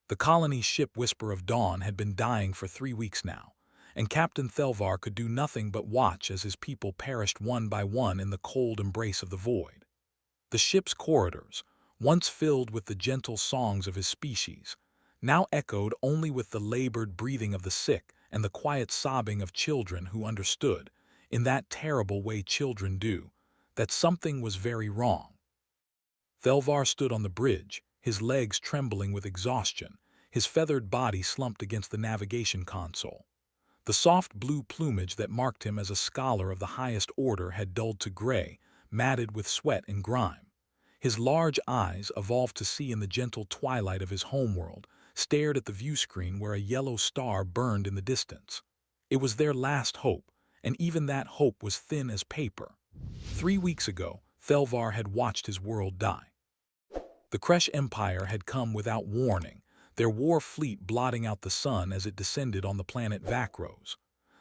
The colony's ship Whisper of Dawn had been dying for 3 weeks now, and Captain Thelvar could do nothing but watch as his people perished one by one in the cold embrace of the void. The ship's corridors, once filled with the gentle songs of his species, now echoed only with the labored breathing of the sick and the quiet sobbing of children who understood, in that terrible way children do, that something was very wrong. Thelvar stood on the bridge, his legs trembling with exhaustion, his feathered body slumped against the navigation console. The soft blue plumage that marked him as a scholar of the highest order had dulled to gray, matted with sweat and grime. His large eyes, evolved to see in the gentle twilight of his homeworld, stared at the viewscreen where a yellow star burned in the distance. It was their last hope, and even that hope was thin as paper. 3 weeks ago, Thelvar had watched his world die. The Kresh Empire had come without warning, their war fleet blotting out the sun as it descended on the planet Vakros.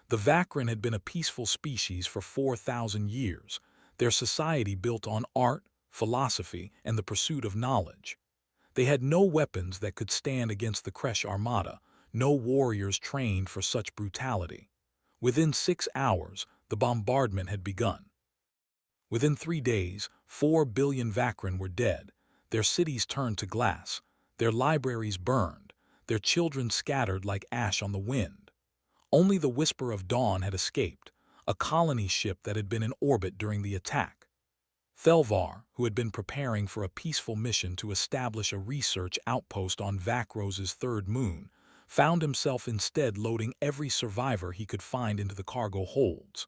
The Vakran had been a peaceful species for 4,000 years, their society built on art, philosophy, and the pursuit of knowledge. They had no weapons that could stand against the Kresh Armada, no warriors trained for such brutality. Within 6 hours, the bombardment had begun. Within 3 days, 4 billion Vakran were dead, their cities turned to glass, their libraries burned, their children scattered like ash on the wind. Only the Whisper of Dawn had escaped, a colony ship that had been in orbit during the attack. Thelvar, who had been preparing for a peaceful mission to establish a research outpost on Vakros's third moon, found himself instead loading every survivor he could find into the cargo holds.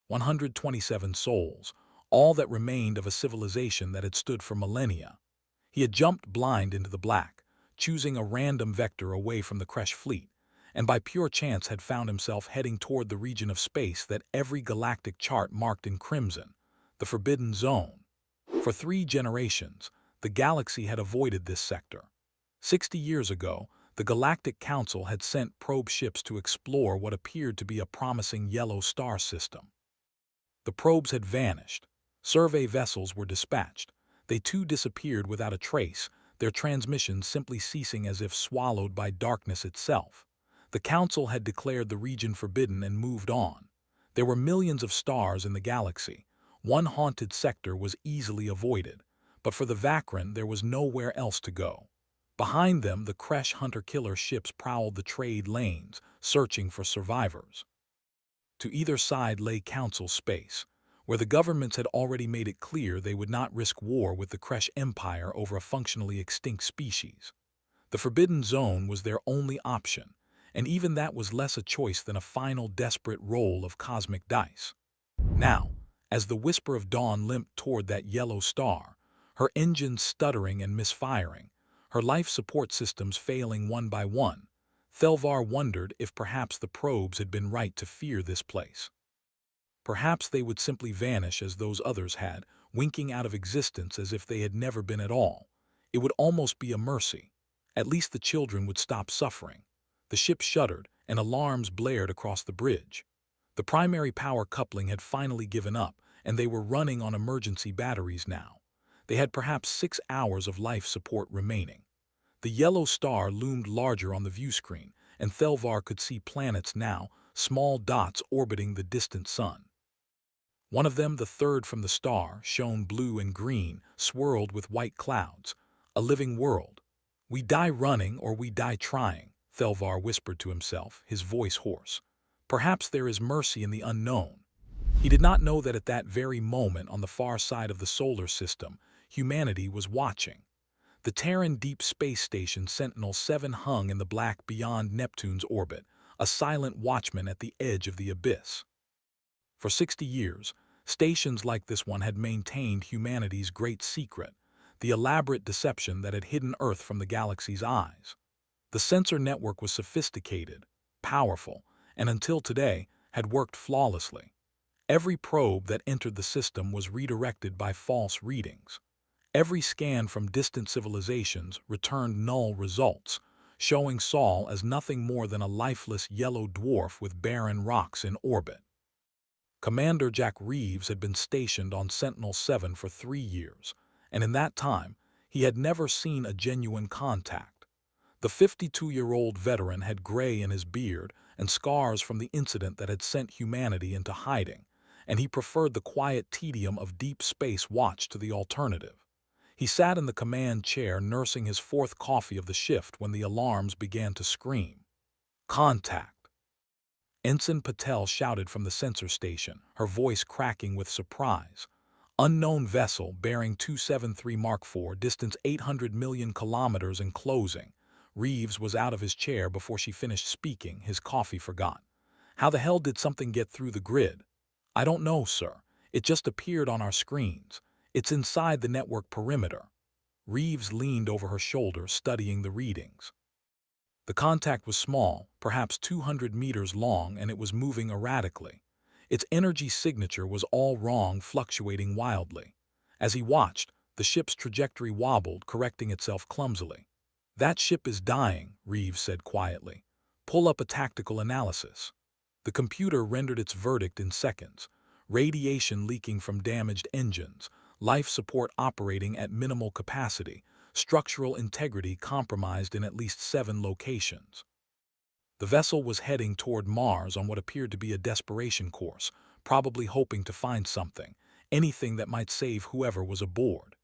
127 souls, all that remained of a civilization that had stood for millennia. He had jumped blind into the black, choosing a random vector away from the Kresh fleet, and by pure chance had found himself heading toward the region of space that every galactic chart marked in crimson, the Forbidden Zone. For 3 generations, the galaxy had avoided this sector. 60 years ago, the Galactic Council had sent probe ships to explore what appeared to be a promising yellow star system. The probes had vanished. Survey vessels were dispatched. They too disappeared without a trace, their transmissions simply ceasing as if swallowed by darkness itself. The Council had declared the region forbidden and moved on. There were millions of stars in the galaxy. One haunted sector was easily avoided, but for the Vakran there was nowhere else to go. Behind them, the Kresh hunter-killer ships prowled the trade lanes, searching for survivors. To either side lay Council space, where the governments had already made it clear they would not risk war with the Kresh Empire over a functionally extinct species. The Forbidden Zone was their only option, and even that was less a choice than a final desperate roll of cosmic dice. Now, as the Whisper of Dawn limped toward that yellow star, her engines stuttering and misfiring, her life support systems failing one by one, Thelvar wondered if perhaps the probes had been right to fear this place. Perhaps they would simply vanish as those others had, winking out of existence as if they had never been at all. It would almost be a mercy. At least the children would stop suffering. The ship shuddered, and alarms blared across the bridge. The primary power coupling had finally given up, and they were running on emergency batteries now. They had perhaps 6 hours of life support remaining. The yellow star loomed larger on the viewscreen, and Thelvar could see planets now, small dots orbiting the distant sun. One of them, the third from the star, shone blue and green, swirled with white clouds. A living world. "We die running or we die trying," Thelvar whispered to himself, his voice hoarse. Perhaps there is mercy in the unknown. He did not know that at that very moment on the far side of the solar system, humanity was watching. The Terran Deep Space Station Sentinel-7 hung in the black beyond Neptune's orbit, a silent watchman at the edge of the abyss. For 60 years, stations like this one had maintained humanity's great secret, the elaborate deception that had hidden Earth from the galaxy's eyes. The sensor network was sophisticated, powerful, and until today had worked flawlessly. Every probe that entered the system was redirected by false readings. Every scan from distant civilizations returned null results, showing Sol as nothing more than a lifeless yellow dwarf with barren rocks in orbit. Commander Jack Reeves had been stationed on Sentinel-7 for 3 years, and in that time, he had never seen a genuine contact. The 52-year-old veteran had gray in his beard and scars from the incident that had sent humanity into hiding, and he preferred the quiet tedium of deep space watch to the alternative. He sat in the command chair nursing his fourth coffee of the shift when the alarms began to scream. Contact! Ensign Patel shouted from the sensor station, her voice cracking with surprise. Unknown vessel bearing 273 Mark IV, distance 800 million kilometers and closing. Reeves was out of his chair before she finished speaking, his coffee forgot. How the hell did something get through the grid? I don't know, sir. It just appeared on our screens. It's inside the network perimeter. Reeves leaned over her shoulder, studying the readings. The contact was small, perhaps 200 meters long, and it was moving erratically. Its energy signature was all wrong, fluctuating wildly. As he watched, the ship's trajectory wobbled, correcting itself clumsily. That ship is dying, Reeves said quietly. Pull up a tactical analysis. The computer rendered its verdict in seconds. Radiation leaking from damaged engines, life support operating at minimal capacity, structural integrity compromised in at least 7 locations. The vessel was heading toward Mars on what appeared to be a desperation course, probably hoping to find something, anything that might save whoever was aboard.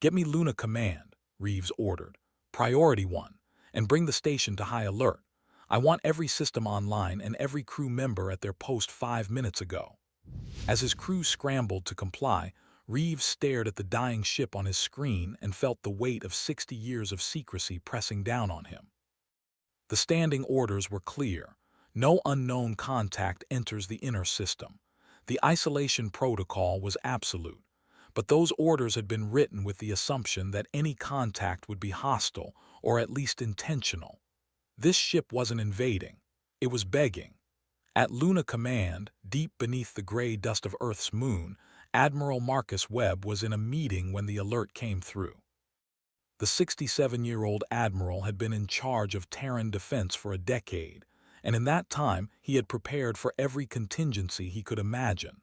Get me Luna Command, Reeves ordered. Priority 1, and bring the station to high alert. I want every system online and every crew member at their post 5 minutes ago. As his crew scrambled to comply, Reeves stared at the dying ship on his screen and felt the weight of 60 years of secrecy pressing down on him. The standing orders were clear. No unknown contact enters the inner system. The isolation protocol was absolute, but those orders had been written with the assumption that any contact would be hostile or at least intentional. This ship wasn't invading. It was begging. At Luna Command, deep beneath the gray dust of Earth's moon, Admiral Marcus Webb was in a meeting when the alert came through. The 67-year-old admiral had been in charge of Terran defense for a decade, and in that time he had prepared for every contingency he could imagine.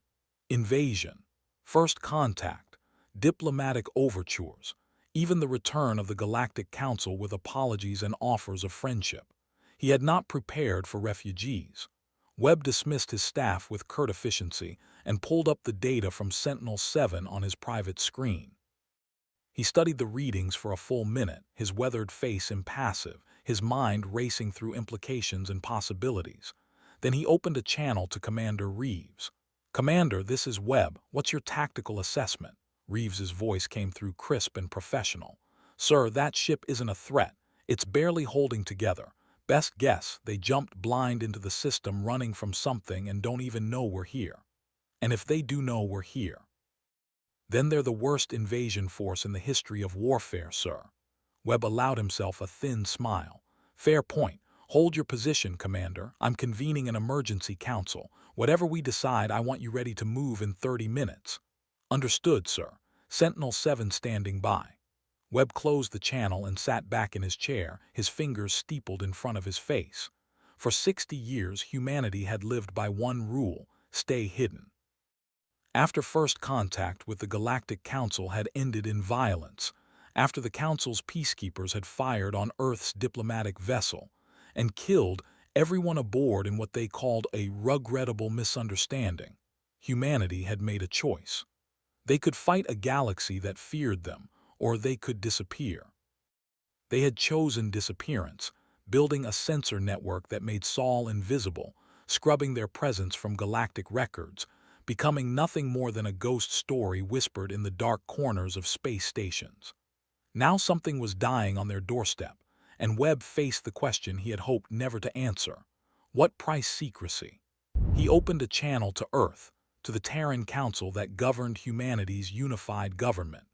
Invasion, first contact, diplomatic overtures, even the return of the Galactic Council with apologies and offers of friendship. He had not prepared for refugees. Webb dismissed his staff with curt efficiency and pulled up the data from Sentinel-7 on his private screen. He studied the readings for a full minute, his weathered face impassive, his mind racing through implications and possibilities. Then he opened a channel to Commander Reeves. "Commander, this is Webb. What's your tactical assessment?" Reeves's voice came through crisp and professional. "Sir, that ship isn't a threat. It's barely holding together. Best guess, they jumped blind into the system running from something and don't even know we're here. And if they do know we're here, then they're the worst invasion force in the history of warfare, sir." Webb allowed himself a thin smile. "Fair point. Hold your position, Commander. I'm convening an emergency council. Whatever we decide, I want you ready to move in 30 minutes. Understood, sir. Sentinel-7 standing by." Webb closed the channel and sat back in his chair, his fingers steepled in front of his face. For 60 years, humanity had lived by one rule: stay hidden. After first contact with the Galactic Council had ended in violence, after the Council's peacekeepers had fired on Earth's diplomatic vessel and killed everyone aboard in what they called a regrettable misunderstanding, humanity had made a choice. They could fight a galaxy that feared them, or they could disappear. They had chosen disappearance, building a sensor network that made Sol invisible, scrubbing their presence from galactic records, becoming nothing more than a ghost story whispered in the dark corners of space stations. Now something was dying on their doorstep, and Webb faced the question he had hoped never to answer. What price secrecy? He opened a channel to Earth, to the Terran Council that governed humanity's unified government.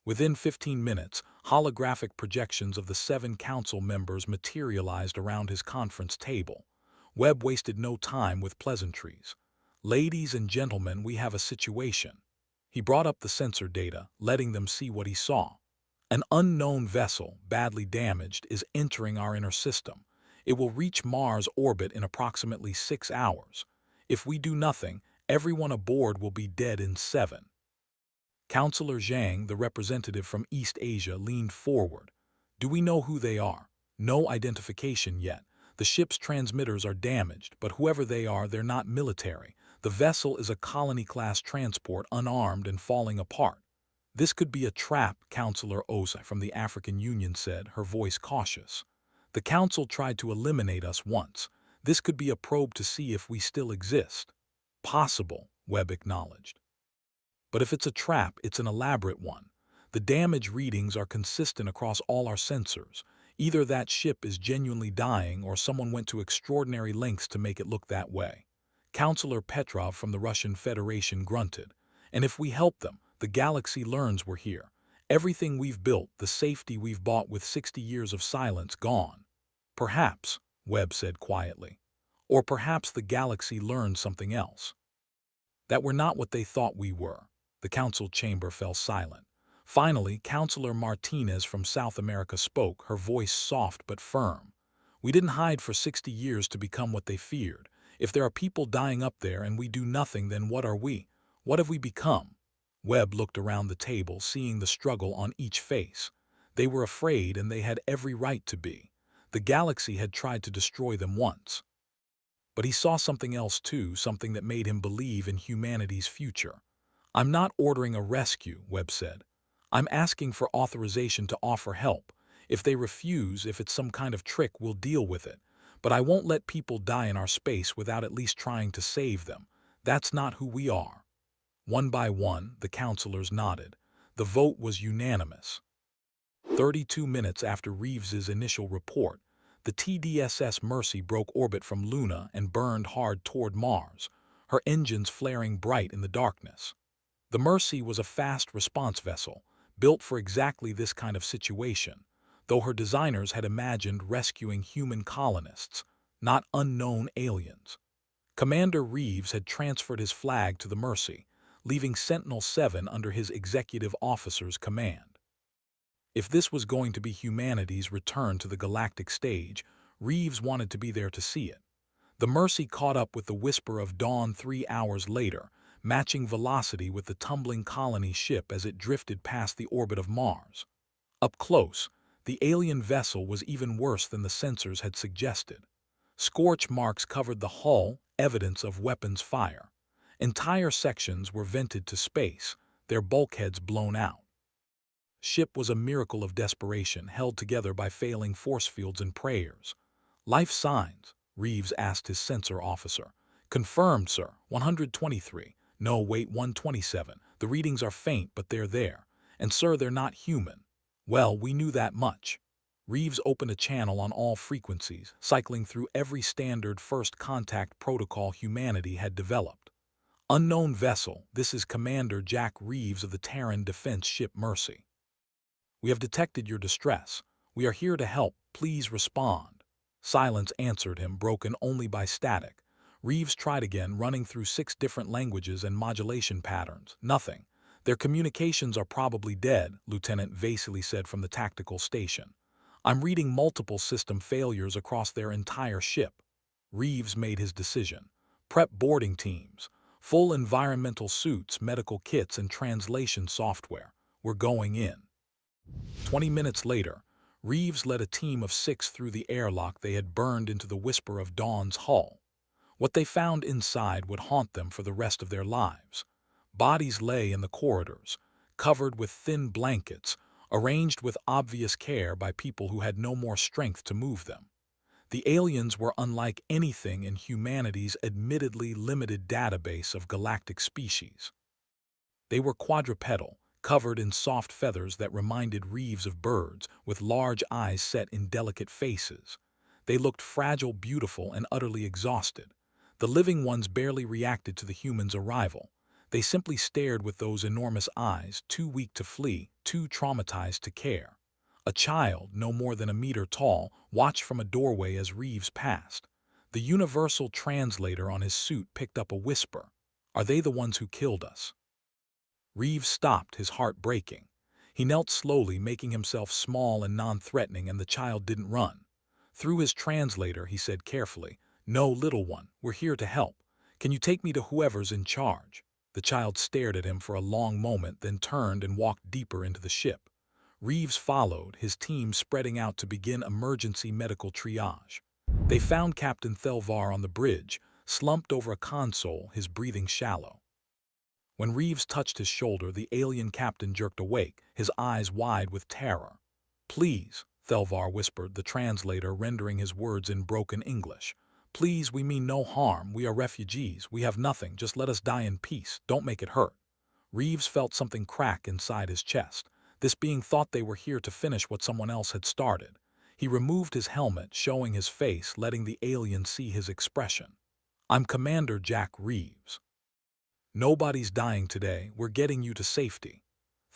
Within 15 minutes, holographic projections of the 7 council members materialized around his conference table. Webb wasted no time with pleasantries. "Ladies and gentlemen, we have a situation." He brought up the sensor data, letting them see what he saw. "An unknown vessel, badly damaged, is entering our inner system. It will reach Mars orbit in approximately 6 hours. If we do nothing, everyone aboard will be dead in 7. Councillor Zhang, the representative from East Asia, leaned forward. "Do we know who they are?" No identification yet. The ship's transmitters are damaged, but whoever they are, they're not military. The vessel is a colony-class transport, unarmed and falling apart. This could be a trap, Counselor Osa from the African Union said, her voice cautious. The Council tried to eliminate us once. This could be a probe to see if we still exist. Possible, Webb acknowledged. But if it's a trap, it's an elaborate one. The damage readings are consistent across all our sensors. Either that ship is genuinely dying or someone went to extraordinary lengths to make it look that way. Counselor Petrov from the Russian Federation grunted. And if we help them, the galaxy learns we're here. Everything we've built, the safety we've bought with 60 years of silence, gone. Perhaps, Webb said quietly. Or perhaps the galaxy learned something else. That we're not what they thought we were. The council chamber fell silent. Finally, Counselor Martinez from South America spoke, her voice soft but firm. We didn't hide for 60 years to become what they feared. If there are people dying up there and we do nothing, then what are we? What have we become? Webb looked around the table, seeing the struggle on each face. They were afraid, and they had every right to be. The galaxy had tried to destroy them once. But he saw something else too, something that made him believe in humanity's future. I'm not ordering a rescue, Webb said. I'm asking for authorization to offer help. If they refuse, if it's some kind of trick, we'll deal with it. But I won't let people die in our space without at least trying to save them. That's not who we are. One by one, the counselors nodded. The vote was unanimous. 32 minutes after Reeves's initial report, the TDSS Mercy broke orbit from Luna and burned hard toward Mars, her engines flaring bright in the darkness. The Mercy was a fast response vessel, built for exactly this kind of situation, though her designers had imagined rescuing human colonists, not unknown aliens. Commander Reeves had transferred his flag to the Mercy, leaving Sentinel-7 under his executive officer's command. If this was going to be humanity's return to the galactic stage, Reeves wanted to be there to see it. The Mercy caught up with the Whisper of Dawn 3 hours later, matching velocity with the tumbling colony ship as it drifted past the orbit of Mars. Up close, the alien vessel was even worse than the sensors had suggested. Scorch marks covered the hull, evidence of weapons fire. Entire sections were vented to space, their bulkheads blown out. Ship was a miracle of desperation, held together by failing force fields and prayers. Life signs, Reeves asked his sensor officer. Confirmed, sir. 123. No, wait, 127. The readings are faint, but they're there. And, sir, they're not human. Well, we knew that much. Reeves opened a channel on all frequencies, cycling through every standard first contact protocol humanity had developed. Unknown vessel, this is Commander Jack Reeves of the Terran defense ship Mercy. We have detected your distress. We are here to help. Please respond. Silence answered him, broken only by static. Reeves tried again, running through 6 different languages and modulation patterns. Nothing. Their communications are probably dead, Lieutenant Vasily said from the tactical station. I'm reading multiple system failures across their entire ship. Reeves made his decision. Prep boarding teams. Full environmental suits, medical kits, and translation software. We're going in. 20 minutes later, Reeves led a team of 6 through the airlock they had burned into the Whisper of Dawn's hull. What they found inside would haunt them for the rest of their lives. Bodies lay in the corridors, covered with thin blankets, arranged with obvious care by people who had no more strength to move them. The aliens were unlike anything in humanity's admittedly limited database of galactic species. They were quadrupedal, covered in soft feathers that reminded Reeves of birds, with large eyes set in delicate faces. They looked fragile, beautiful, and utterly exhausted. The living ones barely reacted to the humans' arrival. They simply stared with those enormous eyes, too weak to flee, too traumatized to care. A child, no more than a meter tall, watched from a doorway as Reeves passed. The universal translator on his suit picked up a whisper. Are they the ones who killed us? Reeves stopped, his heart breaking. He knelt slowly, making himself small and non-threatening, and the child didn't run. Through his translator, he said carefully, No, little one, we're here to help. Can you take me to whoever's in charge? The child stared at him for a long moment, then turned and walked deeper into the ship. Reeves followed, his team spreading out to begin emergency medical triage. They found Captain Thelvar on the bridge, slumped over a console, his breathing shallow. When Reeves touched his shoulder, the alien captain jerked awake, his eyes wide with terror. "Please," Thelvar whispered, the translator rendering his words in broken English. "Please, we mean no harm. We are refugees. We have nothing. Just let us die in peace. Don't make it hurt." Reeves felt something crack inside his chest. This being thought they were here to finish what someone else had started. He removed his helmet, showing his face, letting the alien see his expression. "I'm Commander Jack Reeves. Nobody's dying today. We're getting you to safety."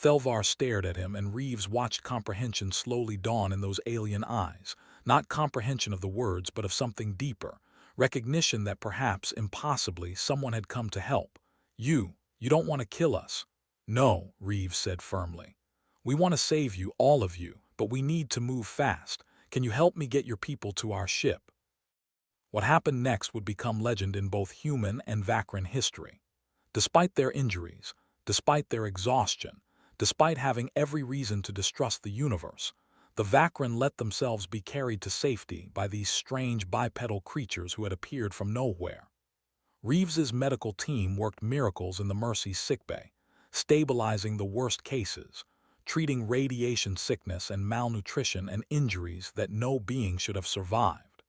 Thelvar stared at him, and Reeves watched comprehension slowly dawn in those alien eyes. Not comprehension of the words, but of something deeper. Recognition that perhaps, impossibly, someone had come to help. You don't want to kill us." "No," Reeves said firmly. "We want to save you, all of you, but we need to move fast. Can you help me get your people to our ship?" What happened next would become legend in both human and Vakran history. Despite their injuries, despite their exhaustion, despite having every reason to distrust the universe, the Vakran let themselves be carried to safety by these strange bipedal creatures who had appeared from nowhere. Reeves's medical team worked miracles in the Mercy's sickbay, stabilizing the worst cases, treating radiation sickness and malnutrition and injuries that no being should have survived.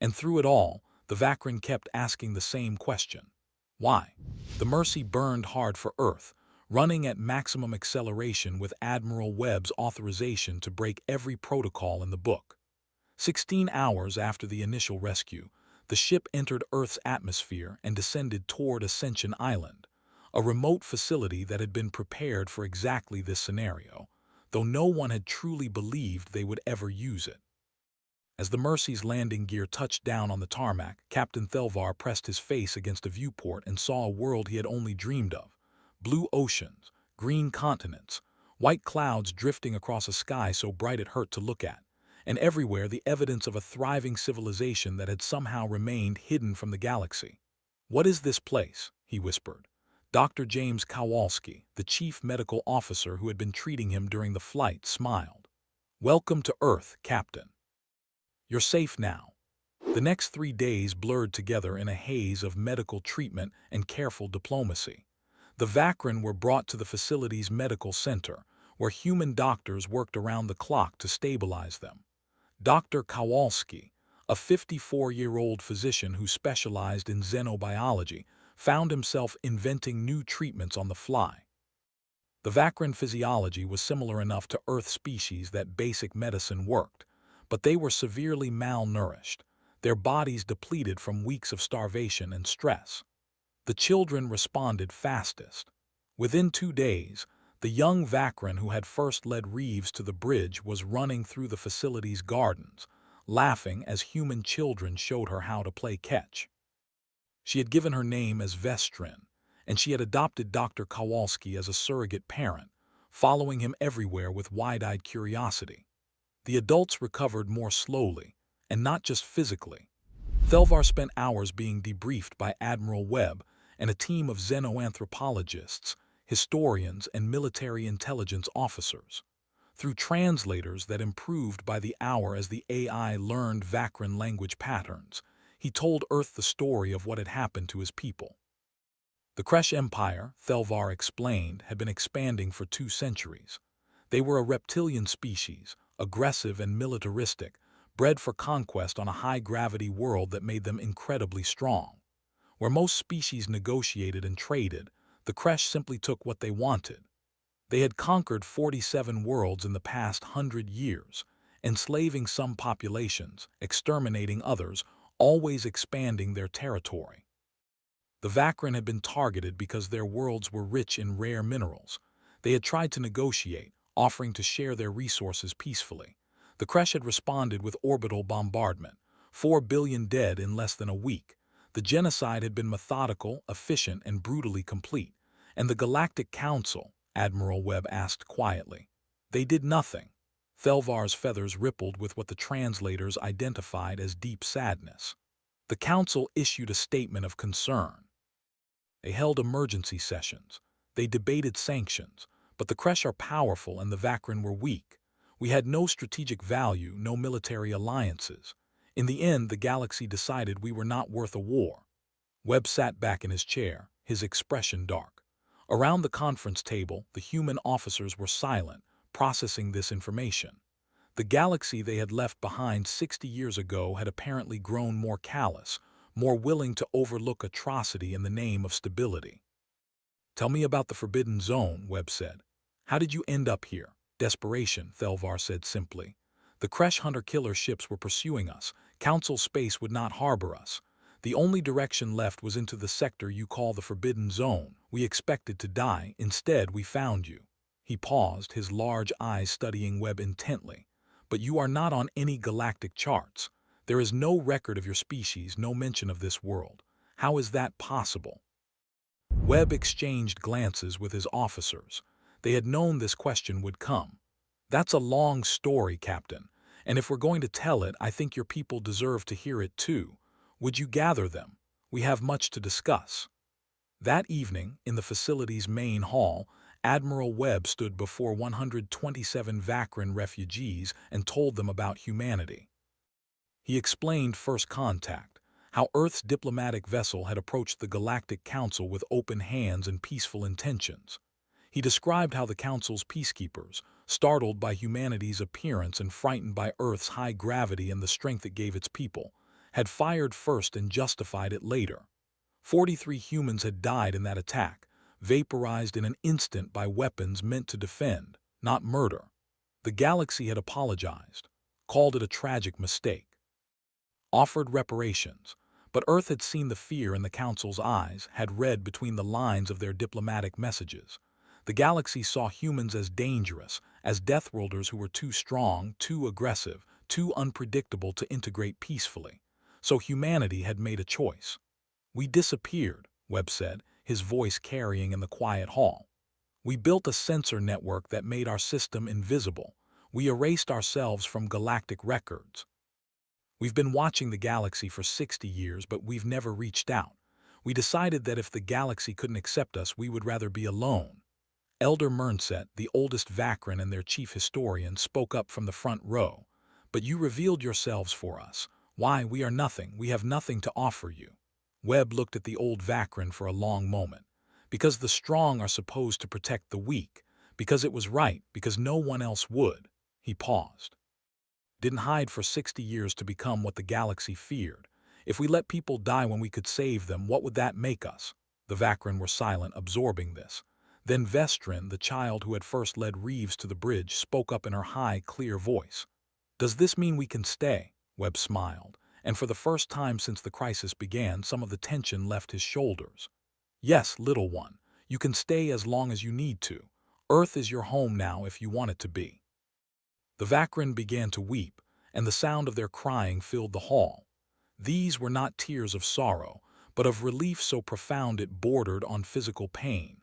And through it all, the Vakran kept asking the same question. Why? The Mercy burned hard for Earth, running at maximum acceleration with Admiral Webb's authorization to break every protocol in the book. 16 hours after the initial rescue, the ship entered Earth's atmosphere and descended toward Ascension Island, a remote facility that had been prepared for exactly this scenario, though no one had truly believed they would ever use it. As the Mercy's landing gear touched down on the tarmac, Captain Thelvar pressed his face against a viewport and saw a world he had only dreamed of. Blue oceans, green continents, white clouds drifting across a sky so bright it hurt to look at, and everywhere the evidence of a thriving civilization that had somehow remained hidden from the galaxy. "What is this place?" he whispered. Dr. James Kowalski, the chief medical officer who had been treating him during the flight, smiled. "Welcome to Earth, Captain. You're safe now." The next 3 days blurred together in a haze of medical treatment and careful diplomacy. The Vakran were brought to the facility's medical center, where human doctors worked around the clock to stabilize them. Dr. Kowalski, a 54-year-old physician who specialized in xenobiology, found himself inventing new treatments on the fly. The Vakran physiology was similar enough to Earth species that basic medicine worked, but they were severely malnourished, their bodies depleted from weeks of starvation and stress. The children responded fastest. Within 2 days, the young Vakran who had first led Reeves to the bridge was running through the facility's gardens, laughing as human children showed her how to play catch. She had given her name as Vestrin, and she had adopted Dr. Kowalski as a surrogate parent, following him everywhere with wide-eyed curiosity. The adults recovered more slowly, and not just physically. Thelvar spent hours being debriefed by Admiral Webb and a team of xenoanthropologists, historians, and military intelligence officers. Through translators that improved by the hour as the AI learned Vakran language patterns, he told Earth the story of what had happened to his people. The Kresh Empire, Thelvar explained, had been expanding for 2 centuries. They were a reptilian species, aggressive and militaristic, bred for conquest on a high-gravity world that made them incredibly strong. Where most species negotiated and traded, the Kresh simply took what they wanted. They had conquered 47 worlds in the past 100 years, enslaving some populations, exterminating others, always expanding their territory. The Vakran had been targeted because their worlds were rich in rare minerals. They had tried to negotiate, offering to share their resources peacefully. The Kresh had responded with orbital bombardment, 4 billion dead in less than a week. The genocide had been methodical, efficient, and brutally complete. And the Galactic Council, Admiral Webb asked quietly. They did nothing. Thelvar's feathers rippled with what the translators identified as deep sadness. The Council issued a statement of concern. They held emergency sessions. They debated sanctions, But the Kresh are powerful and the Vakrin were weak. We had no strategic value, no military alliances. In the end, the galaxy decided we were not worth a war. Webb sat back in his chair, his expression dark. Around the conference table, the human officers were silent, processing this information. The galaxy they had left behind 60 years ago had apparently grown more callous, more willing to overlook atrocity in the name of stability. "Tell me about the Forbidden Zone," Webb said. "How did you end up here?" "Desperation," Thelvar said simply. "The Kresh hunter-killer ships were pursuing us. Council space would not harbor us. The only direction left was into the sector you call the Forbidden Zone. We expected to die. Instead, we found you." He paused, his large eyes studying Webb intently. "But you are not on any galactic charts. There is no record of your species, no mention of this world. How is that possible?" Webb exchanged glances with his officers. They had known this question would come. "That's a long story, Captain, and if we're going to tell it, I think your people deserve to hear it too. Would you gather them? We have much to discuss." That evening, in the facility's main hall, Admiral Webb stood before 127 Vakrin refugees and told them about humanity. He explained First Contact, how Earth's diplomatic vessel had approached the Galactic Council with open hands and peaceful intentions. He described how the Council's peacekeepers, startled by humanity's appearance and frightened by Earth's high gravity and the strength it gave its people, had fired first and justified it later. 43 humans had died in that attack, vaporized in an instant by weapons meant to defend, not murder. The galaxy had apologized, called it a tragic mistake, offered reparations, but Earth had seen the fear in the Council's eyes, had read between the lines of their diplomatic messages. The galaxy saw humans as dangerous, as Deathworlders who were too strong, too aggressive, too unpredictable to integrate peacefully. So humanity had made a choice. "We disappeared," Webb said, his voice carrying in the quiet hall. "We built a sensor network that made our system invisible. We erased ourselves from galactic records. We've been watching the galaxy for 60 years, but we've never reached out. We decided that if the galaxy couldn't accept us, we would rather be alone." Elder Mernset, the oldest Vakrin and their chief historian, spoke up from the front row. "But you revealed yourselves for us. Why, we are nothing. We have nothing to offer you." Webb looked at the old Vakrin for a long moment. "Because the strong are supposed to protect the weak. Because it was right. Because no one else would." He paused. "Didn't hide for 60 years to become what the galaxy feared. If we let people die when we could save them, what would that make us?" The Vakrin were silent, absorbing this. Then Vestrin, the child who had first led Reeves to the bridge, spoke up in her high, clear voice. "Does this mean we can stay?" Webb smiled, and for the first time since the crisis began, some of the tension left his shoulders. "Yes, little one, you can stay as long as you need to. Earth is your home now if you want it to be." The Vakrin began to weep, and the sound of their crying filled the hall. These were not tears of sorrow, but of relief so profound it bordered on physical pain.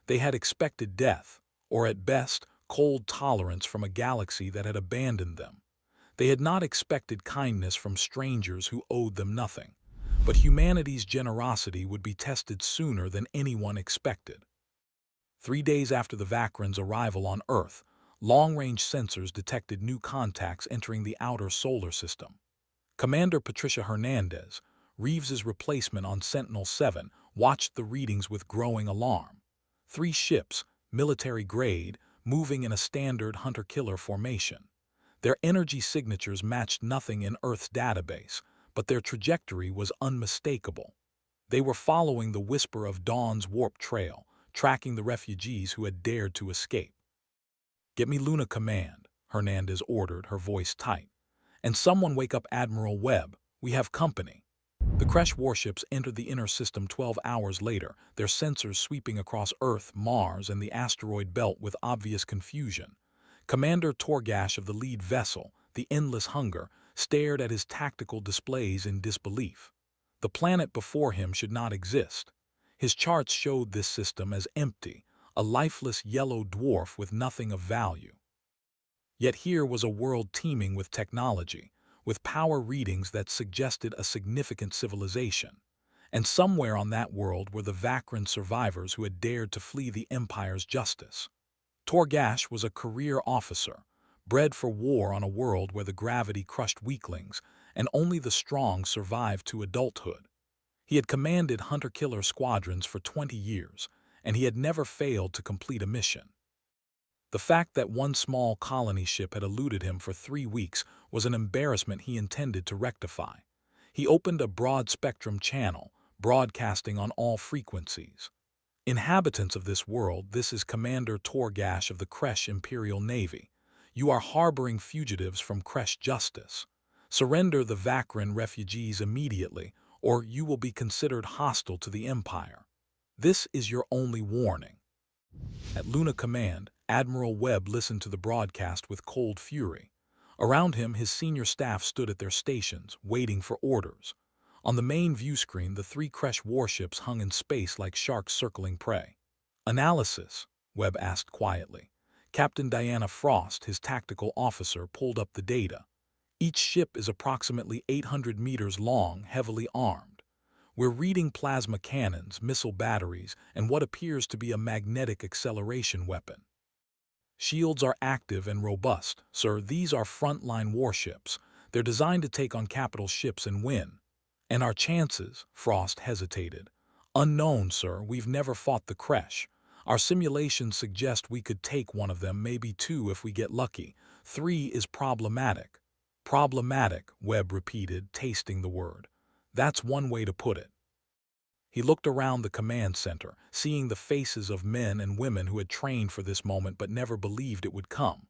They had expected death, or at best, cold tolerance from a galaxy that had abandoned them. They had not expected kindness from strangers who owed them nothing. But humanity's generosity would be tested sooner than anyone expected. 3 days after the Vakrin's arrival on Earth, long-range sensors detected new contacts entering the outer solar system. Commander Patricia Hernandez, Reeves's replacement on Sentinel-7, watched the readings with growing alarm. 3 ships, military-grade, moving in a standard hunter-killer formation. Their energy signatures matched nothing in Earth's database, but their trajectory was unmistakable. They were following the Whisper of Dawn's warp trail, tracking the refugees who had dared to escape. "Get me Luna Command," Hernandez ordered, her voice tight. "And someone wake up Admiral Webb. We have company." The Kresh warships entered the inner system 12 hours later, their sensors sweeping across Earth, Mars, and the asteroid belt with obvious confusion. Commander Torgash of the lead vessel, the Endless Hunger, stared at his tactical displays in disbelief. The planet before him should not exist. His charts showed this system as empty, a lifeless yellow dwarf with nothing of value. Yet here was a world teeming with technology, with power readings that suggested a significant civilization. And somewhere on that world were the Vakrin survivors who had dared to flee the Empire's justice. Torgash was a career officer, bred for war on a world where the gravity crushed weaklings, and only the strong survived to adulthood. He had commanded hunter-killer squadrons for 20 years, and he had never failed to complete a mission. The fact that one small colony ship had eluded him for 3 weeks was an embarrassment he intended to rectify. He opened a broad-spectrum channel, broadcasting on all frequencies. Inhabitants of this world, this is Commander Torgash of the Kresh Imperial Navy. You are harboring fugitives from Kresh Justice. Surrender the Vakran refugees immediately, or you will be considered hostile to the Empire. This is your only warning. At Luna Command, Admiral Webb listened to the broadcast with cold fury. Around him, his senior staff stood at their stations, waiting for orders. On the main view screen, the 3 Kresh warships hung in space like sharks circling prey. Analysis, Webb asked quietly. Captain Diana Frost, his tactical officer, pulled up the data. Each ship is approximately 800 meters long, heavily armed. We're reading plasma cannons, missile batteries, and what appears to be a magnetic acceleration weapon. Shields are active and robust, sir. These are frontline warships. They're designed to take on capital ships and win. And our chances, Frost hesitated. Unknown, sir. We've never fought the Kresh. Our simulations suggest we could take one of them, maybe 2 if we get lucky. 3 is problematic. Problematic, Webb repeated, tasting the word. That's one way to put it. He looked around the command center, seeing the faces of men and women who had trained for this moment but never believed it would come.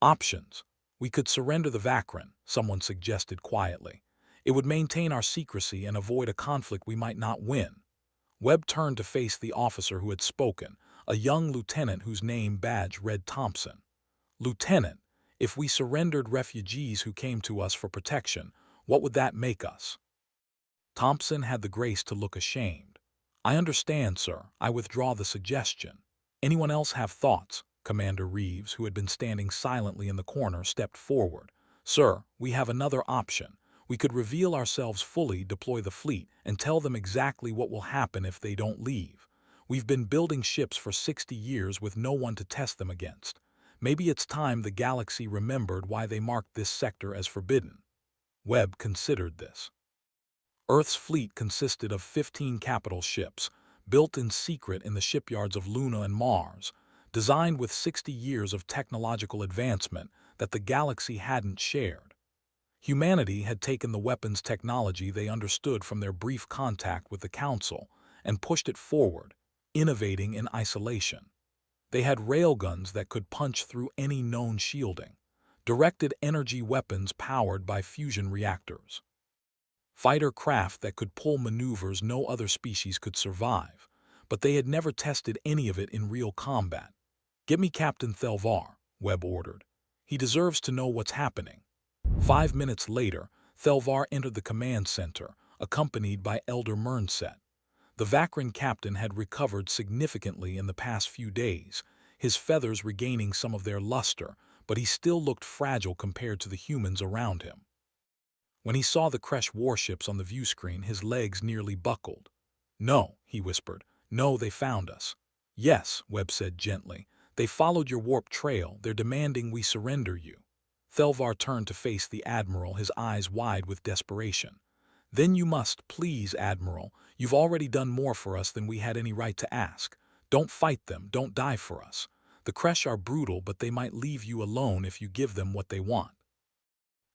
Options. We could surrender the Vakran, someone suggested quietly. It would maintain our secrecy and avoid a conflict we might not win. Webb turned to face the officer who had spoken, a young lieutenant whose name badge read Thompson. Lieutenant, if we surrendered refugees who came to us for protection, what would that make us? Thompson had the grace to look ashamed. I understand, sir. I withdraw the suggestion. Anyone else have thoughts? Commander Reeves, who had been standing silently in the corner, stepped forward. Sir, we have another option. We could reveal ourselves fully, deploy the fleet, and tell them exactly what will happen if they don't leave. We've been building ships for 60 years with no one to test them against. Maybe it's time the galaxy remembered why they marked this sector as forbidden. Webb considered this. Earth's fleet consisted of 15 capital ships, built in secret in the shipyards of Luna and Mars, designed with 60 years of technological advancement that the galaxy hadn't shared. Humanity had taken the weapons technology they understood from their brief contact with the Council and pushed it forward, innovating in isolation. They had railguns that could punch through any known shielding, directed energy weapons powered by fusion reactors, fighter craft that could pull maneuvers no other species could survive, but they had never tested any of it in real combat. Get me Captain Thelvar, Webb ordered. He deserves to know what's happening. 5 minutes later, Thelvar entered the command center, accompanied by Elder Mernset. The Vakran captain had recovered significantly in the past few days, his feathers regaining some of their luster, but he still looked fragile compared to the humans around him. When he saw the Kresh warships on the view screen, his legs nearly buckled. No, he whispered. No, they found us. Yes, Webb said gently. They followed your warp trail. They're demanding we surrender you. Thelvar turned to face the Admiral, his eyes wide with desperation. Then you must, please, Admiral. You've already done more for us than we had any right to ask. Don't fight them. Don't die for us. The Kresh are brutal, but they might leave you alone if you give them what they want.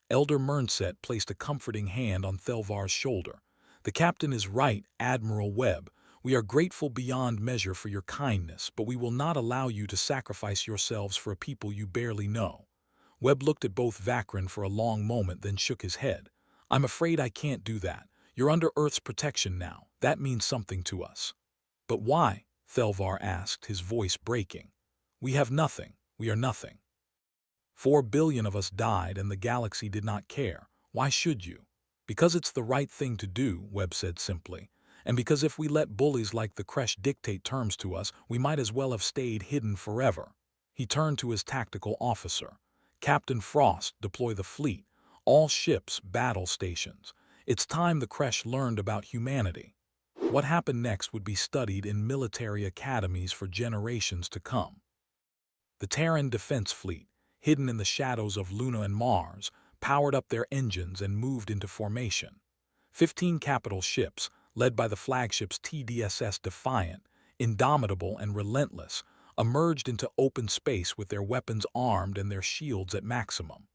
Elder Mernset placed a comforting hand on Thelvar's shoulder. The captain is right, Admiral Webb. We are grateful beyond measure for your kindness, but we will not allow you to sacrifice yourselves for a people you barely know. Webb looked at both Vakran for a long moment, then shook his head. I'm afraid I can't do that. You're under Earth's protection now. That means something to us. But why? Thelvar asked, his voice breaking. We have nothing. We are nothing. 4 billion of us died and the galaxy did not care. Why should you? Because it's the right thing to do, Webb said simply. And because if we let bullies like the Kresh dictate terms to us, we might as well have stayed hidden forever. He turned to his tactical officer. Captain Frost, deploy the fleet. All ships, battle stations. It's time the Kresh learned about humanity. What happened next would be studied in military academies for generations to come. The Terran Defense Fleet, hidden in the shadows of Luna and Mars, powered up their engines and moved into formation. 15 capital ships, led by the flagships TDSS Defiant, indomitable and relentless, emerged into open space with their weapons armed and their shields at maximum.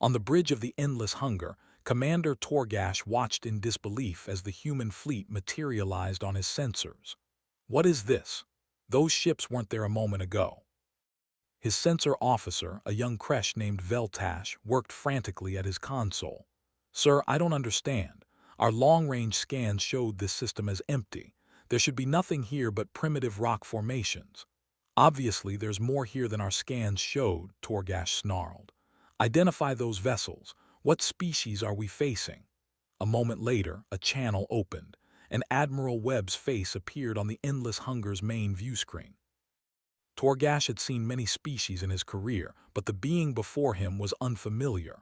On the bridge of the Endless Hunger, Commander Torgash watched in disbelief as the human fleet materialized on his sensors. What is this? Those ships weren't there a moment ago. His sensor officer, a young Kresh named Veltash, worked frantically at his console. Sir, I don't understand. Our long-range scans showed this system as empty. There should be nothing here but primitive rock formations. Obviously, there's more here than our scans showed, Torgash snarled. Identify those vessels. What species are we facing? A moment later, a channel opened, and Admiral Webb's face appeared on the Endless Hunger's main view screen. Torgash had seen many species in his career, but the being before him was unfamiliar.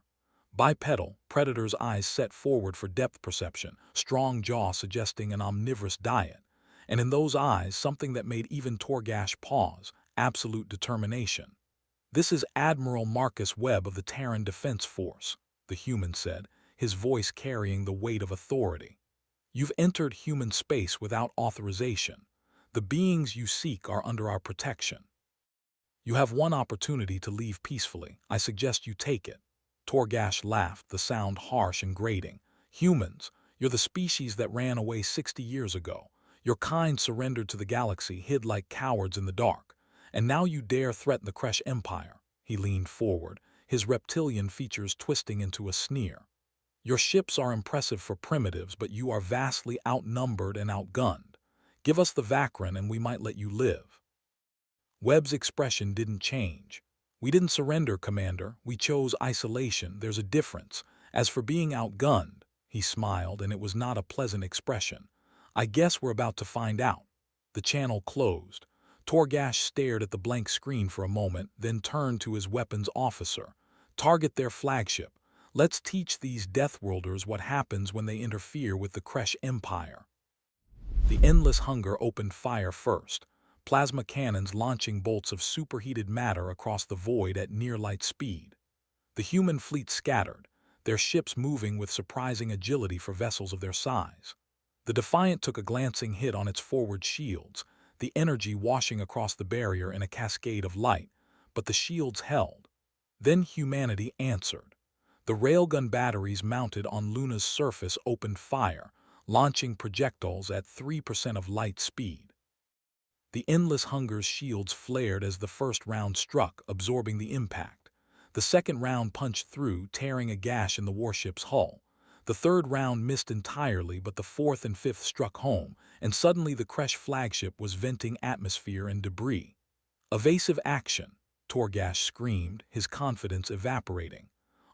Bipedal, Predator's eyes set forward for depth perception, strong jaw suggesting an omnivorous diet, and in those eyes something that made even Torgash pause, absolute determination. This is Admiral Marcus Webb of the Terran Defense Force, the human said, his voice carrying the weight of authority. You've entered human space without authorization. The beings you seek are under our protection. You have one opportunity to leave peacefully. I suggest you take it. Torgash laughed, the sound harsh and grating. Humans, you're the species that ran away 60 years ago. Your kind surrendered to the galaxy, hid like cowards in the dark. And now you dare threaten the Kresh Empire. He leaned forward, his reptilian features twisting into a sneer. Your ships are impressive for primitives, but you are vastly outnumbered and outgunned. Give us the Vakran and we might let you live. Webb's expression didn't change. We didn't surrender, Commander. We chose isolation. There's a difference. As for being outgunned, he smiled, and it was not a pleasant expression. I guess we're about to find out. The channel closed. Torgash stared at the blank screen for a moment, then turned to his weapons officer. Target their flagship. Let's teach these Deathworlders what happens when they interfere with the Kresh Empire. The Endless Hunger opened fire first, plasma cannons launching bolts of superheated matter across the void at near-light speed. The human fleet scattered, their ships moving with surprising agility for vessels of their size. The Defiant took a glancing hit on its forward shields, the energy washing across the barrier in a cascade of light, but the shields held. Then humanity answered. The railgun batteries mounted on Luna's surface opened fire, launching projectiles at 3% of light speed. The Endless Hunger's shields flared as the first round struck, absorbing the impact. The second round punched through, tearing a gash in the warship's hull. The third round missed entirely, but the fourth and fifth struck home, and suddenly the Kresh flagship was venting atmosphere and debris. Evasive action, Torgash screamed, his confidence evaporating.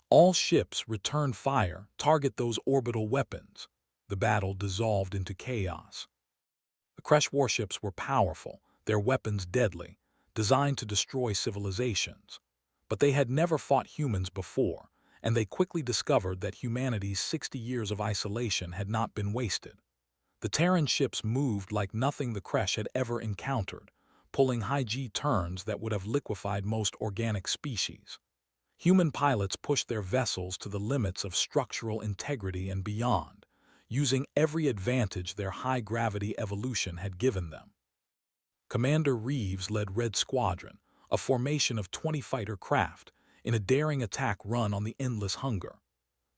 All ships return fire, target those orbital weapons. The battle dissolved into chaos. The Kresh warships were powerful, their weapons deadly, designed to destroy civilizations. But they had never fought humans before, and they quickly discovered that humanity's 60 years of isolation had not been wasted. The Terran ships moved like nothing the Kresh had ever encountered, pulling high-G turns that would have liquefied most organic species. Human pilots pushed their vessels to the limits of structural integrity and beyond, using every advantage their high-gravity evolution had given them. Commander Reeves led Red Squadron, a formation of 20 fighter craft, in a daring attack run on the Endless Hunger.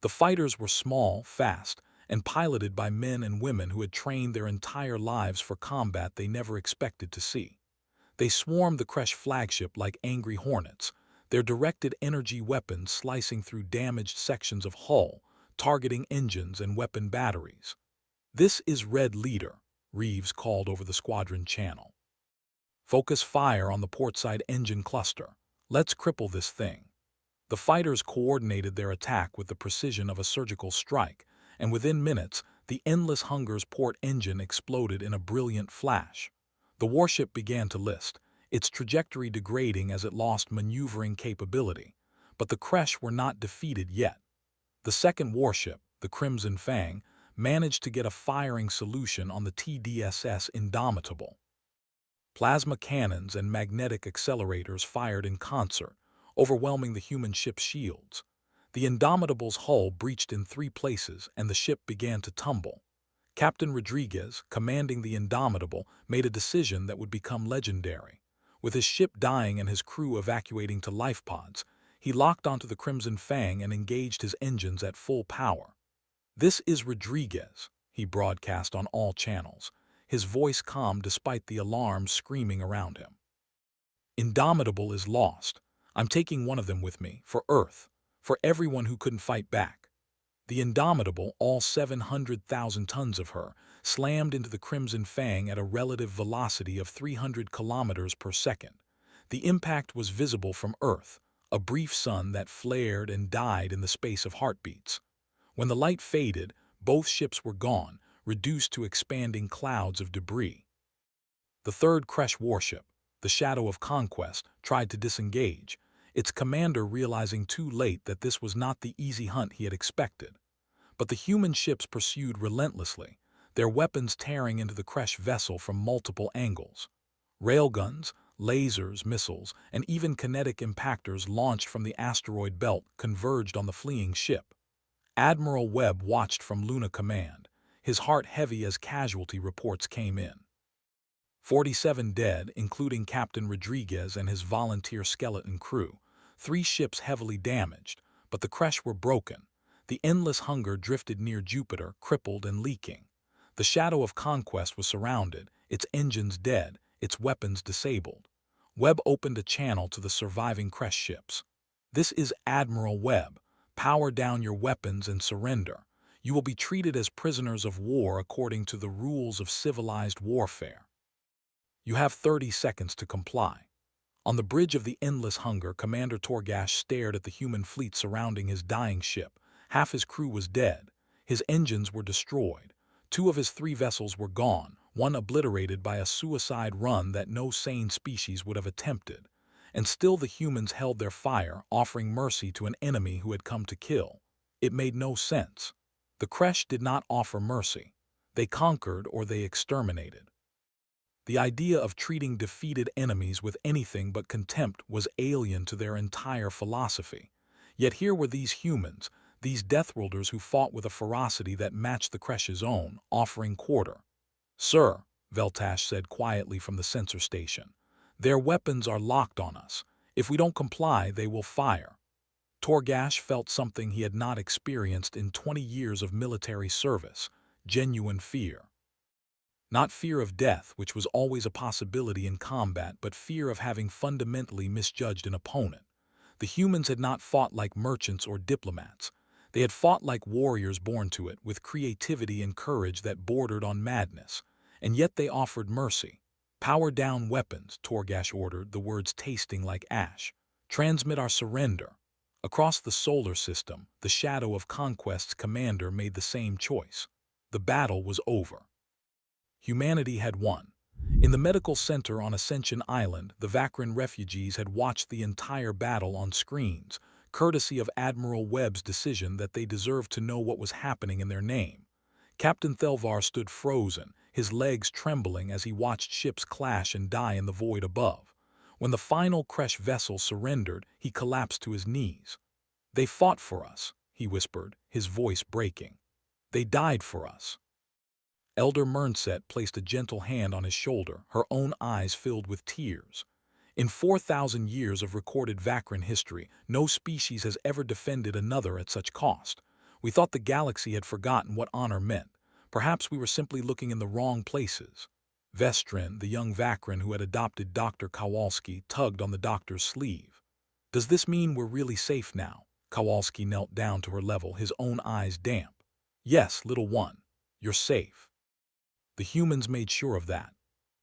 The fighters were small, fast, and piloted by men and women who had trained their entire lives for combat they never expected to see. They swarmed the Kresh flagship like angry hornets, their directed energy weapons slicing through damaged sections of hull, targeting engines and weapon batteries. "This is Red Leader," Reeves called over the squadron channel. "Focus fire on the portside engine cluster. Let's cripple this thing." The fighters coordinated their attack with the precision of a surgical strike, and within minutes, the Endless Hunger's port engine exploded in a brilliant flash. The warship began to list, its trajectory degrading as it lost maneuvering capability. But the Kresh were not defeated yet. The second warship, the Crimson Fang, managed to get a firing solution on the TDSS Indomitable. Plasma cannons and magnetic accelerators fired in concert, overwhelming the human ship's shields. The Indomitable's hull breached in 3 places and the ship began to tumble. Captain Rodriguez, commanding the Indomitable, made a decision that would become legendary. With his ship dying and his crew evacuating to life pods, he locked onto the Crimson Fang and engaged his engines at full power. "This is Rodriguez," he broadcast on all channels, his voice calm despite the alarms screaming around him. "Indomitable is lost. I'm taking one of them with me, for Earth, for everyone who couldn't fight back." The Indomitable, all 700,000 tons of her, slammed into the Crimson Fang at a relative velocity of 300 kilometers per second. The impact was visible from Earth, a brief sun that flared and died in the space of heartbeats. When the light faded, both ships were gone, reduced to expanding clouds of debris. The third Kresh warship, the Shadow of Conquest, tried to disengage, its commander realizing too late that this was not the easy hunt he had expected. But the human ships pursued relentlessly, their weapons tearing into the Kresh vessel from multiple angles. Railguns, lasers, missiles, and even kinetic impactors launched from the asteroid belt converged on the fleeing ship. Admiral Webb watched from Luna Command, his heart heavy as casualty reports came in. 47 dead, including Captain Rodriguez and his volunteer skeleton crew, 3 ships heavily damaged, but the Kresh were broken. The Endless Hunger drifted near Jupiter, crippled and leaking. The Shadow of Conquest was surrounded, its engines dead, its weapons disabled. Webb opened a channel to the surviving Kresh ships. "This is Admiral Webb. Power down your weapons and surrender. You will be treated as prisoners of war according to the rules of civilized warfare. You have 30 seconds to comply." On the bridge of the Endless Hunger, Commander Torgash stared at the human fleet surrounding his dying ship. Half his crew was dead. His engines were destroyed. 2 of his 3 vessels were gone, one obliterated by a suicide run that no sane species would have attempted. And still the humans held their fire, offering mercy to an enemy who had come to kill. It made no sense. The Kresh did not offer mercy. They conquered or they exterminated. The idea of treating defeated enemies with anything but contempt was alien to their entire philosophy. Yet here were these humans, these Deathworlders who fought with a ferocity that matched the Kresh's own, offering quarter. "Sir," Veltash said quietly from the sensor station, "their weapons are locked on us. If we don't comply, they will fire." Torgash felt something he had not experienced in 20 years of military service: genuine fear. Not fear of death, which was always a possibility in combat, but fear of having fundamentally misjudged an opponent. The humans had not fought like merchants or diplomats. They had fought like warriors born to it, with creativity and courage that bordered on madness. And yet they offered mercy. "Power down weapons," Torgash ordered, the words tasting like ash. "Transmit our surrender." Across the solar system, the Shadow of Conquest's commander made the same choice. The battle was over. Humanity had won. In the medical center on Ascension Island, the Vakran refugees had watched the entire battle on screens, courtesy of Admiral Webb's decision that they deserved to know what was happening in their name. Captain Thelvar stood frozen, his legs trembling as he watched ships clash and die in the void above. When the final Kresh vessel surrendered, he collapsed to his knees. "They fought for us," he whispered, his voice breaking. "They died for us." Elder Mernset placed a gentle hand on his shoulder, her own eyes filled with tears. "In 4,000 years of recorded Vakran history, no species has ever defended another at such cost. We thought the galaxy had forgotten what honor meant. Perhaps we were simply looking in the wrong places." Vestrin, the young Vakran who had adopted Dr. Kowalski, tugged on the doctor's sleeve. "Does this mean we're really safe now?" Kowalski knelt down to her level, his own eyes damp. "Yes, little one. You're safe. The humans made sure of that."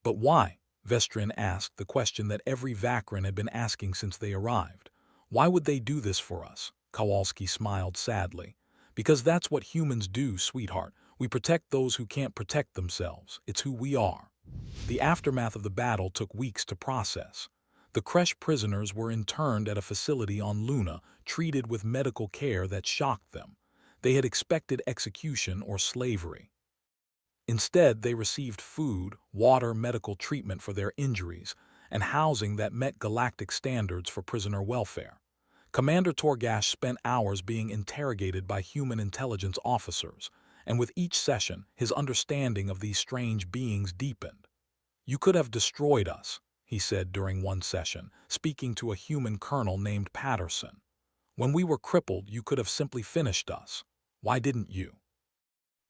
"But why?" Vestrin asked, the question that every Vakran had been asking since they arrived. "Why would they do this for us?" Kowalski smiled sadly. "Because that's what humans do, sweetheart. We protect those who can't protect themselves. It's who we are." The aftermath of the battle took weeks to process. The Kresh prisoners were interned at a facility on Luna, treated with medical care that shocked them. They had expected execution or slavery. Instead, they received food, water, medical treatment for their injuries, and housing that met galactic standards for prisoner welfare. Commander Torgash spent hours being interrogated by human intelligence officers, and with each session, his understanding of these strange beings deepened. "You could have destroyed us," he said during one session, speaking to a human colonel named Patterson. "When we were crippled, you could have simply finished us. Why didn't you?"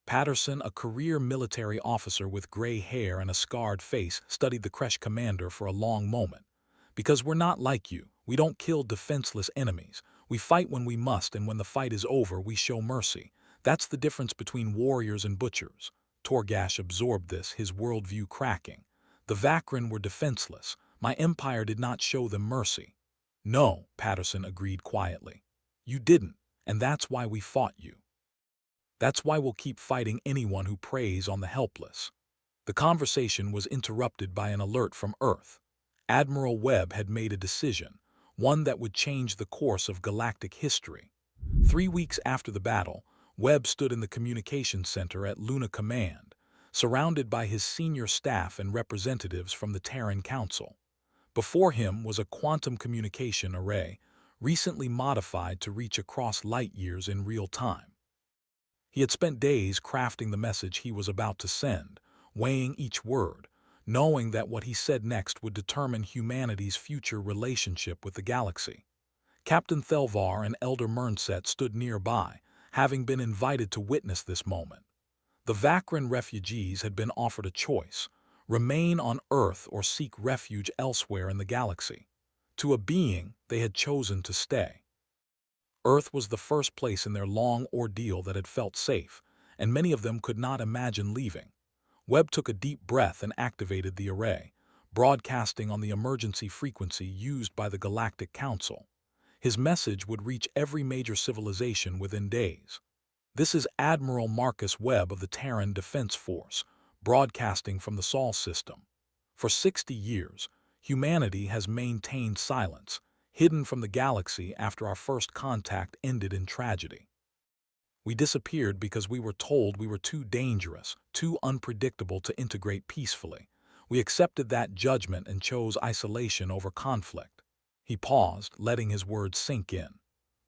Patterson, a career military officer with gray hair and a scarred face, studied the Kresh commander for a long moment. "Because we're not like you. We don't kill defenseless enemies. We fight when we must, and when the fight is over, we show mercy. That's the difference between warriors and butchers." Torgash absorbed this, his worldview cracking. "The Vakrin were defenseless. My empire did not show them mercy." "No," Patterson agreed quietly. "You didn't, and that's why we fought you. That's why we'll keep fighting anyone who preys on the helpless." The conversation was interrupted by an alert from Earth. Admiral Webb had made a decision, one that would change the course of galactic history. 3 weeks after the battle, Webb stood in the communications center at Luna Command, surrounded by his senior staff and representatives from the Terran Council. Before him was a quantum communication array, recently modified to reach across light years in real time. He had spent days crafting the message he was about to send, weighing each word, knowing that what he said next would determine humanity's future relationship with the galaxy. Captain Thelvar and Elder Mernset stood nearby, having been invited to witness this moment. The Vakrin refugees had been offered a choice: remain on Earth or seek refuge elsewhere in the galaxy. To a being, they had chosen to stay. Earth was the first place in their long ordeal that had felt safe, and many of them could not imagine leaving. Webb took a deep breath and activated the array, broadcasting on the emergency frequency used by the Galactic Council. His message would reach every major civilization within days. "This is Admiral Marcus Webb of the Terran Defense Force, broadcasting from the Sol system. For 60 years, humanity has maintained silence, hidden from the galaxy after our first contact ended in tragedy. We disappeared because we were told we were too dangerous, too unpredictable to integrate peacefully. We accepted that judgment and chose isolation over conflict." He paused, letting his words sink in.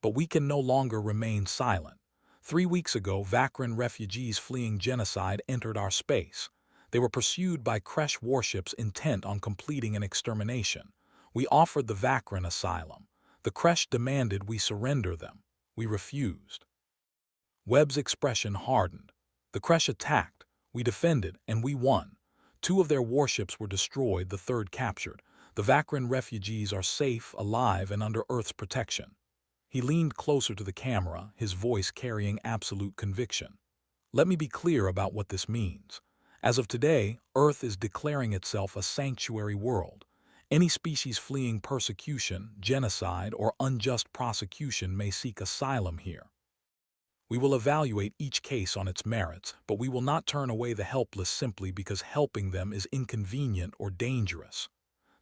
"But we can no longer remain silent. 3 weeks ago, Vakrin refugees fleeing genocide entered our space. They were pursued by Kresh warships intent on completing an extermination. We offered the Vakrin asylum. The Kresh demanded we surrender them. We refused." Webb's expression hardened. "The Kresh attacked. We defended, and we won. 2 of their warships were destroyed, the 3rd captured. The Vakrin refugees are safe, alive, and under Earth's protection." He leaned closer to the camera, his voice carrying absolute conviction. "Let me be clear about what this means. As of today, Earth is declaring itself a sanctuary world. Any species fleeing persecution, genocide, or unjust prosecution may seek asylum here. We will evaluate each case on its merits, but we will not turn away the helpless simply because helping them is inconvenient or dangerous."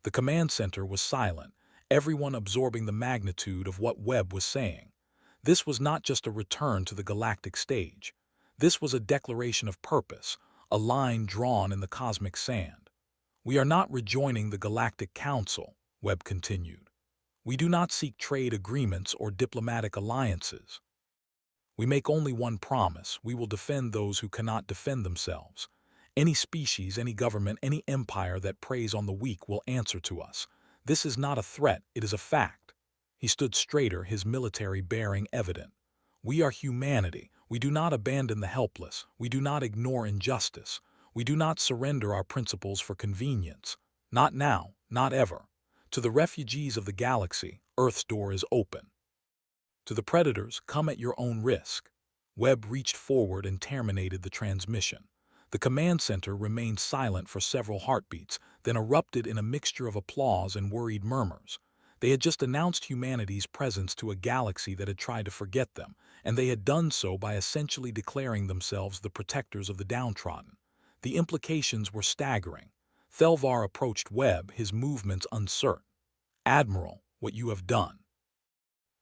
The command center was silent, everyone absorbing the magnitude of what Webb was saying. This was not just a return to the galactic stage. This was a declaration of purpose, a line drawn in the cosmic sand. "We are not rejoining the Galactic Council," Webb continued. "We do not seek trade agreements or diplomatic alliances. We make only one promise: we will defend those who cannot defend themselves. Any species, any government, any empire that preys on the weak will answer to us. This is not a threat, it is a fact." He stood straighter, his military bearing evident. "We are humanity. We do not abandon the helpless. We do not ignore injustice. We do not surrender our principles for convenience. Not now, not ever. To the refugees of the galaxy, Earth's door is open. To the predators, come at your own risk." Webb reached forward and terminated the transmission. The command center remained silent for several heartbeats, then erupted in a mixture of applause and worried murmurs. They had just announced humanity's presence to a galaxy that had tried to forget them, and they had done so by essentially declaring themselves the protectors of the downtrodden. The implications were staggering. Thelvar approached Webb, his movements uncertain. "Admiral, what you have done.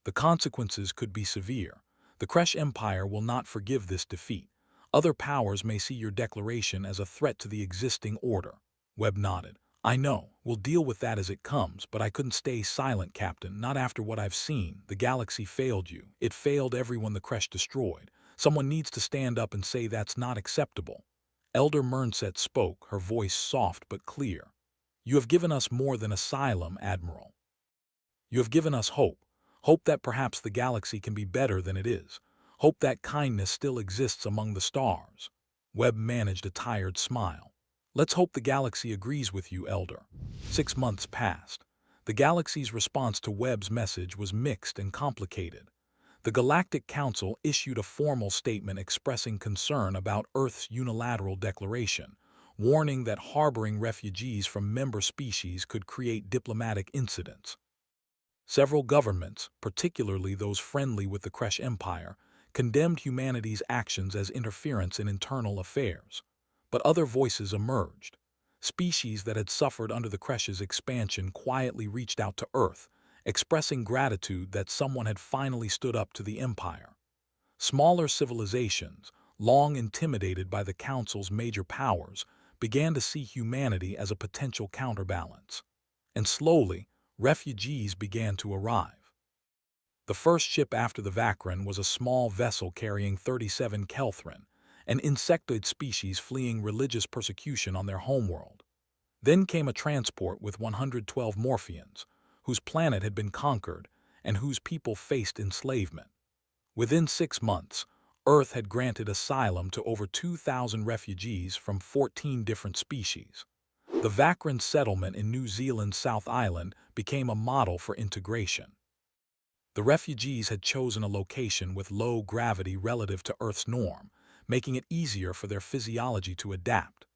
The consequences could be severe. The Kresh Empire will not forgive this defeat. Other powers may see your declaration as a threat to the existing order. Webb nodded. I know, we'll deal with that as it comes, but I couldn't stay silent, Captain, not after what I've seen. The galaxy failed you. It failed everyone the Creche destroyed. Someone needs to stand up and say that's not acceptable. Elder Mernset spoke, her voice soft but clear. You have given us more than asylum, Admiral. You have given us hope. Hope that perhaps the galaxy can be better than it is. Hope that kindness still exists among the stars. Webb managed a tired smile. Let's hope the galaxy agrees with you, Elder. 6 months passed. The galaxy's response to Webb's message was mixed and complicated. The Galactic Council issued a formal statement expressing concern about Earth's unilateral declaration, warning that harboring refugees from member species could create diplomatic incidents. Several governments, particularly those friendly with the Creche Empire, condemned humanity's actions as interference in internal affairs. But other voices emerged. Species that had suffered under the Creche's expansion quietly reached out to Earth, expressing gratitude that someone had finally stood up to the Empire. Smaller civilizations, long intimidated by the Council's major powers, began to see humanity as a potential counterbalance. And slowly, refugees began to arrive. The first ship after the Vakran was a small vessel carrying 37 Kelthrin, an insectoid species fleeing religious persecution on their homeworld. Then came a transport with 112 Morphians, whose planet had been conquered and whose people faced enslavement. Within 6 months, Earth had granted asylum to over 2,000 refugees from 14 different species. The Vakran settlement in New Zealand's South Island became a model for integration. The refugees had chosen a location with low gravity relative to Earth's norm, making it easier for their physiology to adapt.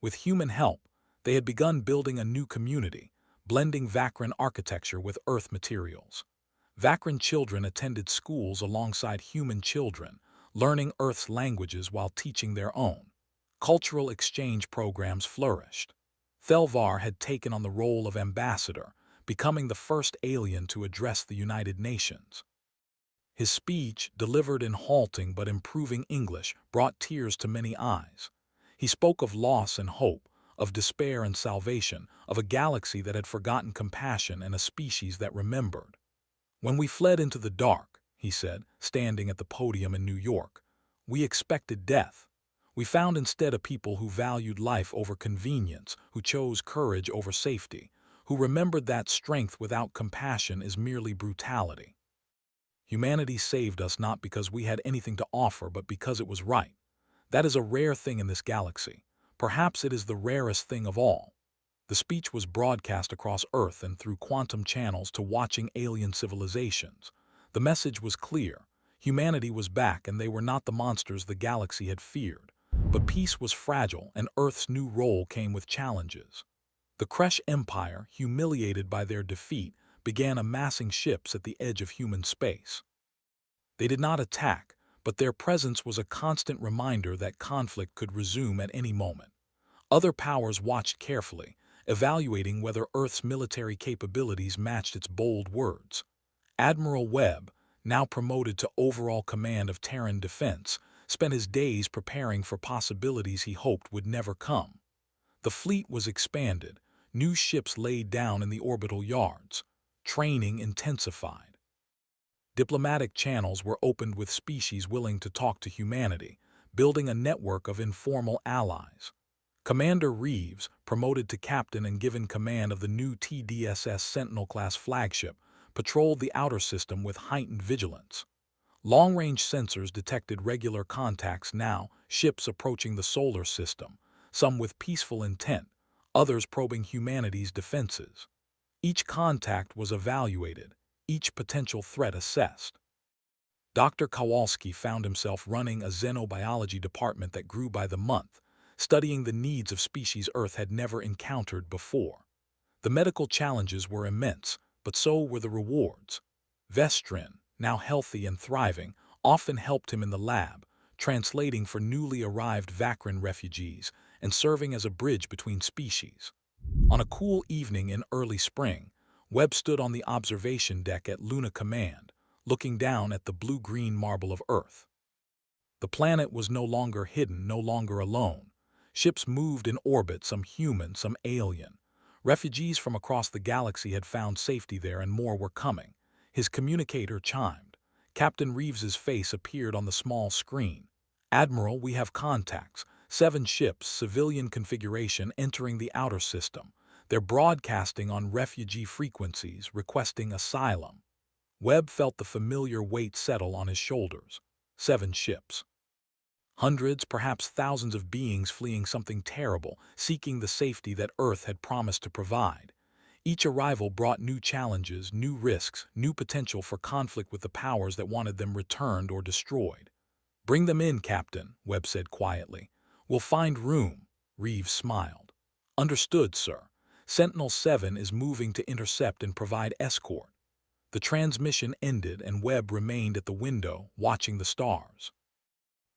With human help, they had begun building a new community, blending Vakran architecture with Earth materials. Vakran children attended schools alongside human children, learning Earth's languages while teaching their own. Cultural exchange programs flourished. Thelvar had taken on the role of ambassador, becoming the first alien to address the United Nations. His speech, delivered in halting but improving English, brought tears to many eyes. He spoke of loss and hope, of despair and salvation, of a galaxy that had forgotten compassion and a species that remembered. When we fled into the dark, he said, standing at the podium in New York, we expected death. We found instead a people who valued life over convenience, who chose courage over safety, who remembered that strength without compassion is merely brutality. Humanity saved us not because we had anything to offer, but because it was right. That is a rare thing in this galaxy. Perhaps it is the rarest thing of all. The speech was broadcast across Earth and through quantum channels to watching alien civilizations. The message was clear. Humanity was back, and they were not the monsters the galaxy had feared. But peace was fragile, and Earth's new role came with challenges. The Creche Empire, humiliated by their defeat, began amassing ships at the edge of human space. They did not attack, but their presence was a constant reminder that conflict could resume at any moment. Other powers watched carefully, evaluating whether Earth's military capabilities matched its bold words. Admiral Webb, now promoted to overall command of Terran defense, spent his days preparing for possibilities he hoped would never come. The fleet was expanded, new ships laid down in the orbital yards. Training intensified. Diplomatic channels were opened with species willing to talk to humanity, building a network of informal allies. Commander Reeves, promoted to captain and given command of the new TDSS Sentinel-class flagship, patrolled the outer system with heightened vigilance. Long-range sensors detected regular contacts now, ships approaching the solar system, some with peaceful intent, others probing humanity's defenses. Each contact was evaluated, each potential threat assessed. Dr. Kowalski found himself running a xenobiology department that grew by the month, studying the needs of species Earth had never encountered before. The medical challenges were immense, but so were the rewards. Vestrin, now healthy and thriving, often helped him in the lab, translating for newly arrived Vakran refugees and serving as a bridge between species. On a cool evening in early spring, Webb stood on the observation deck at Luna Command, looking down at the blue-green marble of Earth. The planet was no longer hidden, no longer alone. Ships moved in orbit, some human, some alien. Refugees from across the galaxy had found safety there, and more were coming. His communicator chimed. Captain Reeves's face appeared on the small screen. "Admiral, we have contacts. 7 ships, civilian configuration, entering the outer system. They're broadcasting on refugee frequencies, requesting asylum." Webb felt the familiar weight settle on his shoulders. 7 ships. Hundreds, perhaps thousands of beings fleeing something terrible, seeking the safety that Earth had promised to provide. Each arrival brought new challenges, new risks, new potential for conflict with the powers that wanted them returned or destroyed. "Bring them in, Captain," Webb said quietly. "We'll find room." Reeves smiled. "Understood, sir. Sentinel-7 is moving to intercept and provide escort." The transmission ended and Webb remained at the window, watching the stars.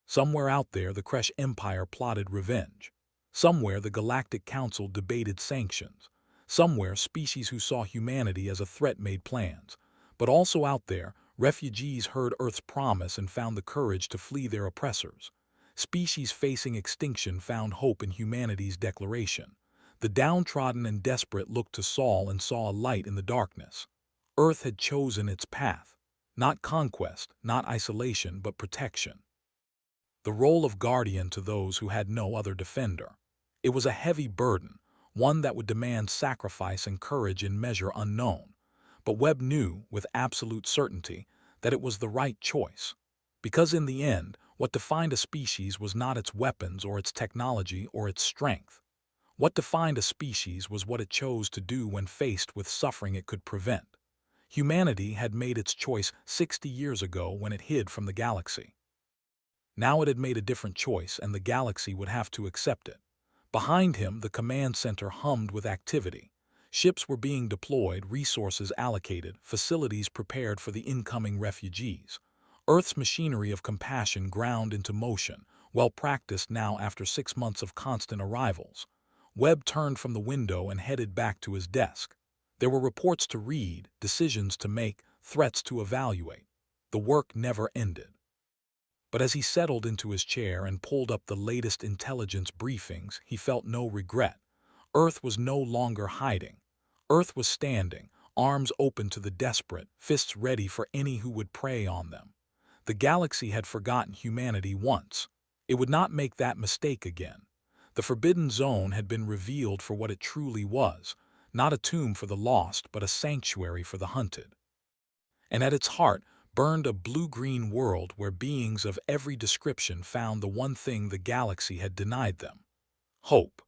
Somewhere out there, the Kresh Empire plotted revenge. Somewhere, the Galactic Council debated sanctions. Somewhere, species who saw humanity as a threat made plans. But also out there, refugees heard Earth's promise and found the courage to flee their oppressors. Species facing extinction found hope in humanity's declaration. The downtrodden and desperate looked to Sol and saw a light in the darkness. Earth had chosen its path. Not conquest, not isolation, but protection. The role of guardian to those who had no other defender. It was a heavy burden, one that would demand sacrifice and courage in measure unknown. But Webb knew, with absolute certainty, that it was the right choice. Because in the end, what defined a species was not its weapons or its technology or its strength. What defined a species was what it chose to do when faced with suffering it could prevent. Humanity had made its choice 60 years ago when it hid from the galaxy. Now it had made a different choice, and the galaxy would have to accept it. Behind him, the command center hummed with activity. Ships were being deployed, resources allocated, facilities prepared for the incoming refugees. Earth's machinery of compassion ground into motion, well practiced now after 6 months of constant arrivals. Webb turned from the window and headed back to his desk. There were reports to read, decisions to make, threats to evaluate. The work never ended. But as he settled into his chair and pulled up the latest intelligence briefings, he felt no regret. Earth was no longer hiding. Earth was standing, arms open to the desperate, fists ready for any who would prey on them. The galaxy had forgotten humanity once. It would not make that mistake again. The Forbidden Zone had been revealed for what it truly was, not a tomb for the lost, but a sanctuary for the hunted. And at its heart burned a blue-green world where beings of every description found the one thing the galaxy had denied them: hope.